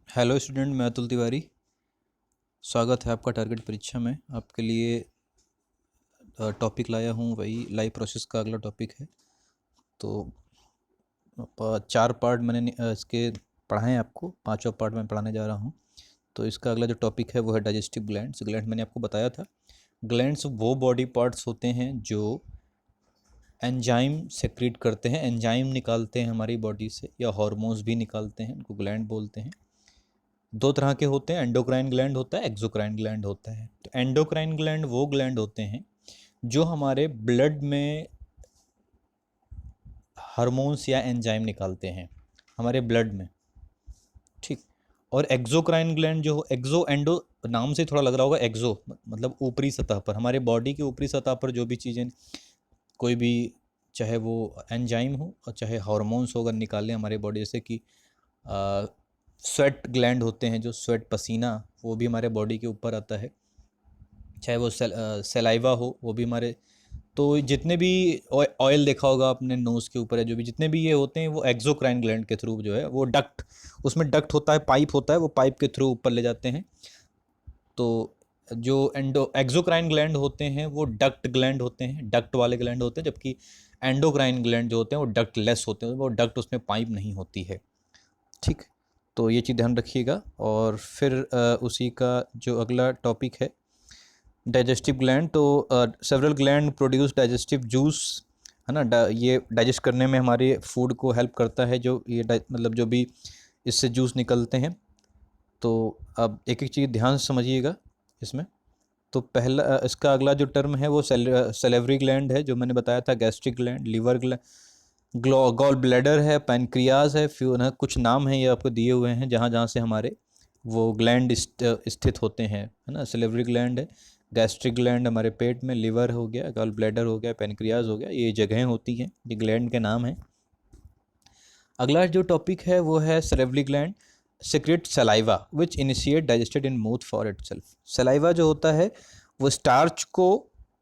Hello student, मैं अतुल तिवारी। स्वागत है आपका टारगेट परीक्षा में। आपके लिए टॉपिक लाया हूँ, वही लाइव प्रोसेस का अगला टॉपिक है। तो चार पार्ट मैंने इसके पढ़ाए हैं आपको, पांचवा पार्ट मैं पढ़ाने जा रहा हूँ। तो इसका अगला जो टॉपिक है वो है डाइजेस्टिव ग्लैंड्स। ग्लैंड मैंने आपको बताया था, ग्लैंड्स वो बॉडी पार्ट्स होते हैं जो एंजाइम सेक्रेट करते हैं, एंजाइम निकालते हैं हमारी बॉडी से, या हार्मोन्स भी निकालते हैं, उनको ग्लैंड बोलते हैं। दो तरह के होते हैं, एंडोक्राइन ग्लैंड होता है, एक्सोक्राइन ग्लैंड होता है। तो एंडोक्राइन ग्लैंड वो ग्लैंड होते हैं जो हमारे ब्लड में हार्मोन्स या एंजाइम निकालते हैं हमारे ब्लड में, ठीक। और एक्सोक्राइन ग्लैंड जो एक्सो एंडो नाम से थोड़ा लग रहा होगा, एक्सो मतलब ऊपरी सतह पर, हमारे बॉडी की ऊपरी सतह पर जो भी चीज़ें, कोई भी, चाहे वो एंजाइम हो और चाहे हार्मोन्स हो, अगर निकालें हमारे बॉडी, जैसे कि स्वेट ग्लैंड होते हैं, जो स्वेट पसीना, वो भी हमारे बॉडी के ऊपर आता है। चाहे वो सलाइवा हो, वो भी हमारे, तो जितने भी ऑयल देखा होगा आपने नोज़ के ऊपर है, जो भी जितने भी ये होते हैं वो एक्सोक्राइन ग्लैंड के थ्रू जो है, वो डक्ट, उसमें डक्ट होता है, पाइप होता है, वो पाइप के थ्रू ऊपर ले जाते हैं। तो जो एक्सोक्राइन ग्लैंड होते हैं वो डक्ट ग्लैंड होते हैं, डक्ट वाले ग्लैंड होते हैं, जबकि एंडोक्राइन ग्लैंड जो होते हैं वो डक्ट लेस होते हैं, वो डक्ट, उसमें पाइप नहीं होती है, ठीक। तो ये चीज़ ध्यान रखिएगा। और फिर उसी का जो अगला टॉपिक है डाइजेस्टिव ग्लैंड। तो several gland produce digestive juice, है ना। ये डाइजेस्ट करने में हमारे फूड को हेल्प करता है, जो ये मतलब जो भी इससे जूस निकलते हैं। तो अब एक एक चीज़ ध्यान से समझिएगा इसमें। तो पहला इसका अगला जो टर्म है वो सेलेवरी ग्लैंड है, जो मैंने बताया था, gastric gland, liver gland, gall bladder है, पैनक्रियाज है, फ्यू ना कुछ नाम है ये आपको दिए हुए हैं, जहाँ जहाँ से हमारे वो ग्लैंड स्थित होते हैं, है ना। सेलेवरी ग्लैंड है, गैस्ट्रिक ग्लैंड हमारे पेट में, लिवर हो गया, गॉल ब्लैडर हो गया, पैनक्रियाज हो गया, ये जगहें होती हैं, ये ग्लैंड के नाम हैं। अगला जो टॉपिक है वो है salivary gland secrete saliva which initiate digested in mouth for itself। Saliva जो होता है वो स्टार्च को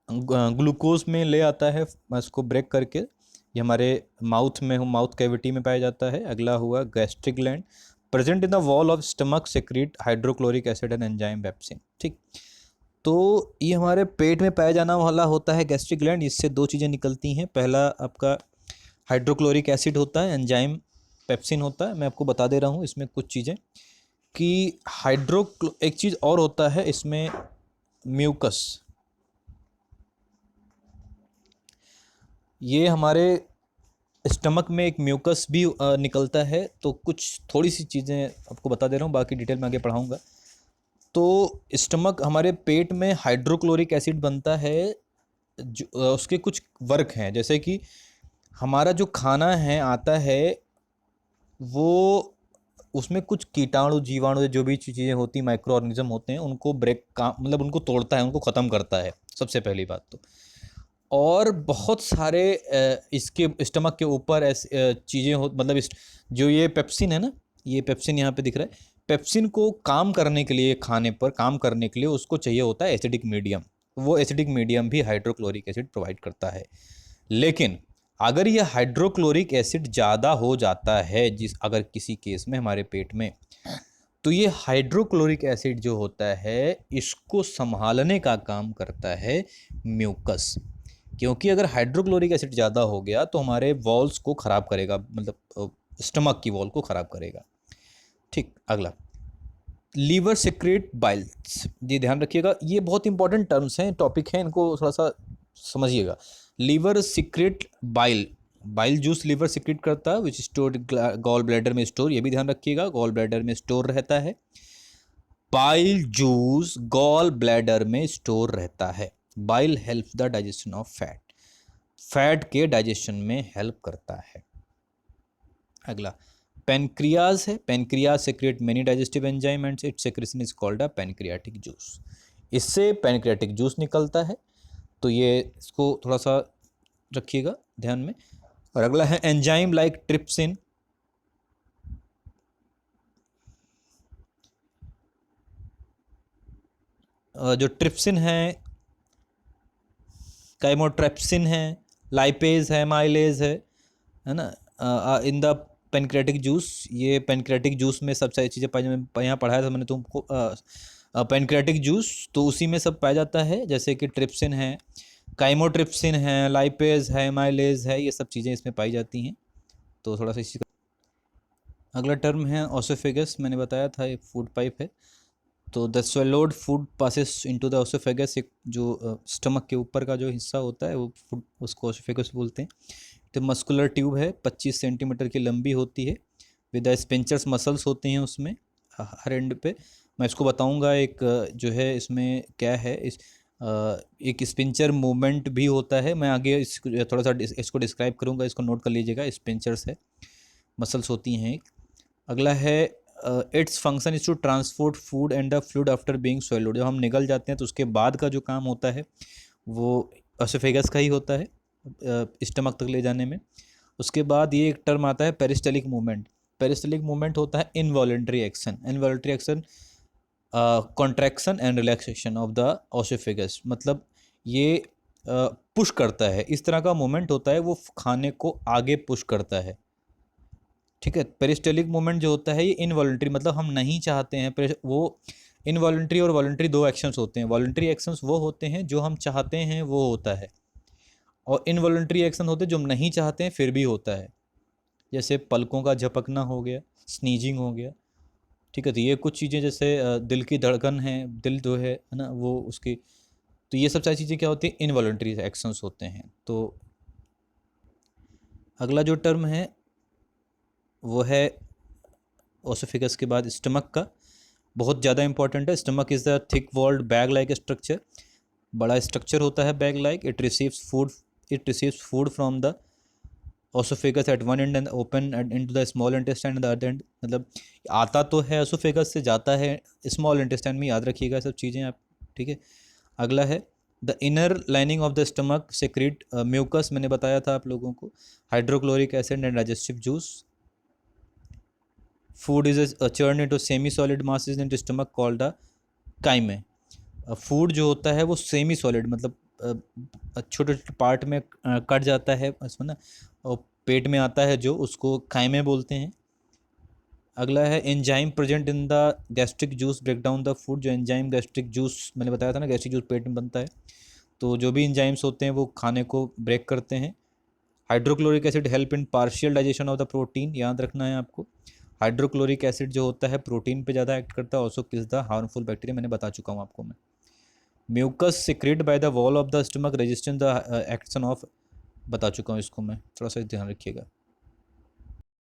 ग्लूकोज में ले आता है, उसको ब्रेक करके, ये हमारे माउथ में, माउथ कैविटी में पाया जाता है। अगला हुआ gastric gland, present in the wall of stomach, secrete hydrochloric acid and enzyme pepsin, ठीक। तो ये हमारे पेट में पाया जाना वाला होता है गैस्ट्रिक ग्लैंड। इससे दो चीज़ें निकलती हैं, पहला आपका हाइड्रोक्लोरिक एसिड होता है, एंजाइम पेप्सिन होता है। मैं आपको बता दे रहा हूँ इसमें कुछ चीज़ें कि एक चीज़ और होता है इसमें, म्यूकस। ये हमारे स्टमक में एक म्यूकस भी निकलता है। तो कुछ थोड़ी सी चीज़ें आपको बता दे रहा हूँ, बाकी डिटेल में आगे पढ़ाऊँगा। तो स्टमक, हमारे पेट में हाइड्रोक्लोरिक एसिड बनता है, जो उसके कुछ वर्क हैं, जैसे कि हमारा जो खाना है आता है, वो उसमें कुछ कीटाणु, जीवाणु, जो भी चीज़ें होती, माइक्रो ऑर्गेनिज्म होते हैं, उनको ब्रेक का मतलब उनको तोड़ता है, उनको ख़त्म करता है, सबसे पहली बात तो। और बहुत सारे इसके स्टमक के ऊपर ऐसे चीज़ें हो, मतलब इस जो ये पेप्सिन है ना, ये पेप्सिन यहाँ पे दिख रहा है, पेप्सिन को काम करने के लिए, खाने पर काम करने के लिए उसको चाहिए होता है एसिडिक मीडियम। वो एसिडिक मीडियम भी हाइड्रोक्लोरिक एसिड प्रोवाइड करता है। लेकिन अगर ये हाइड्रोक्लोरिक एसिड ज़्यादा हो जाता है, अगर किसी केस में हमारे पेट में, तो ये हाइड्रोक्लोरिक एसिड जो होता है इसको संभालने का काम करता है म्यूकस। क्योंकि अगर हाइड्रोक्लोरिक एसिड ज़्यादा हो गया तो हमारे वॉल्स को ख़राब करेगा, मतलब स्टमक की वॉल को ख़राब करेगा, ठीक। अगला, लीवर सिक्रेट बाइल्स, जी ध्यान रखिएगा, ये बहुत इंपॉर्टेंट टर्म्स हैं, टॉपिक हैं, इनको थोड़ा सा समझिएगा। Liver secrete bile, bile juice liver secrete करता है, विच स्टोर गॉल ब्लैडर में स्टोर, ये भी ध्यान रखिएगा, गॉल ब्लैडर में स्टोर रहता है। बाइल जूस गॉल ब्लैडर में स्टोर रहता है। Bile helps the digestion of fat, fat के डाइजेशन में हेल्प करता है। अगला पेनक्रियाज है, pancreas secrete many digestive enzyme and its secretion is called a pancreatic juice. इससे पेनक्रियाटिक जूस निकलता है। तो ये इसको थोड़ा सा रखिएगा ध्यान में। और अगला है एंजाइम लाइक ट्रिप्सिन, जो ट्रिप्सिन है, काइमोट्रेप्सिन है, लाइपेज है, माइलेज है ना। इन द पेनक्रेटिक जूस, ये पेनक्रेटिक जूस में सब सारी चीज़ें पाई, मैं यहाँ पढ़ाया था मैंने तुमको पेनक्रेटिक जूस, तो उसी में सब पाया जाता है, जैसे कि ट्रिप्सिन है, काइमोट्रिप्सिन है, लाइपेज है, माइलेज है, ये सब चीज़ें इसमें पाई जाती हैं। तो थोड़ा सा इसी का अगला टर्म है ओसोफेगस, मैंने बताया था एक फूड पाइप है। तो the swallowed food passes into the oesophagus, एक जो स्टमक के ऊपर का जो हिस्सा होता है वो फूड, उसको ओसोफेगस बोलते हैं। तो मस्कुलर ट्यूब है, 25 सेंटीमीटर की लंबी होती है, विद स्पिंचर्स मसल्स होते हैं उसमें हर एंड पे। मैं इसको बताऊंगा एक जो है इसमें क्या है, एक स्पिंचर मूवमेंट भी होता है, मैं आगे थोड़ा सा इसको डिस्क्राइब करूंगा, इसको नोट कर लीजिएगा। स्पिंचर्स है, मसल्स होती हैं। अगला है its function is to transport food and the fluid after being swallowed। जब हम निगल जाते हैं तो उसके बाद का जो काम होता है वो ओसोफेगस का ही होता है, स्टमक तक ले जाने में। उसके बाद ये एक टर्म आता है पेरिस्टलिक मूवमेंट। पेरिस्टलिक मूवमेंट होता है involuntary action. Involuntary action contraction and relaxation of the oesophagus, मतलब ये पुश करता है, इस तरह का मूवमेंट होता है, वो खाने को आगे पुश करता है। ठीक है, पेरिस्टेलिक मूवमेंट जो होता है ये इनवॉलंटरी, मतलब हम नहीं चाहते हैं, वो इनवॉलंटरी और वॉलंटरी दो एक्शंस होते हैं। वॉलंटरी एक्शंस वो होते हैं जो हम चाहते हैं वो होता है, और इनवॉलंटरी एक्शन होते हैं जो हम नहीं चाहते हैं फिर भी होता है, जैसे पलकों का झपकना हो गया, स्नीजिंग हो गया। ठीक है, तो ये कुछ चीज़ें, जैसे दिल की धड़कन है, दिल जो है ना वो उसकी, तो ये सब सारी चीज़ें क्या होती हैं, इनवॉलंटरी एक्शंस होते हैं। तो अगला जो टर्म है वो है ओसोफेगस के बाद स्टमक का, बहुत ज़्यादा इंपॉर्टेंट है। Stomach is the thick walled bag like structure, बड़ा स्ट्रक्चर होता है bag like. It receives food from the oesophagus at one end and open into the small intestine at the other end, मतलब आता तो है oesophagus से, जाता है स्मॉल इंटेस्टाइन में, याद रखिएगा सब चीज़ें आप। ठीक है, अगला है the inner lining of the stomach secrete mucus, मैंने बताया था आप लोगों को, hydrochloric acid and digestive juice. Food is churned into semi solid masses into stomach called the chyme। Food जो होता है वो सेमी सॉलिड, मतलब छोटे छोटे पार्ट में कट जाता है उसमें ना, और पेट में आता है जो, उसको खाइमे बोलते हैं। अगला है enzyme present in the gastric juice break down the food. जो एंजाइम गैस्ट्रिक जूस मैंने बताया था ना, गैस्ट्रिक जूस पेट में बनता है, तो जो भी एंजाइम्स होते हैं वो खाने को ब्रेक करते हैं। Hydrochloric acid help in partial digestion of the protein, याद रखना है आपको। हाइड्रोक्लोरिक एसिड जो होता है प्रोटीन पे ज़्यादा एक्ट करता है, ऑल्सो किस द हार्मफुल बैक्टीरिया, मैंने बता चुका हूँ आपको मैं। Mucus secrete by the wall of the stomach resistance the action of, बता चुका हूँ इसको मैं, थोड़ा सा ध्यान रखिएगा।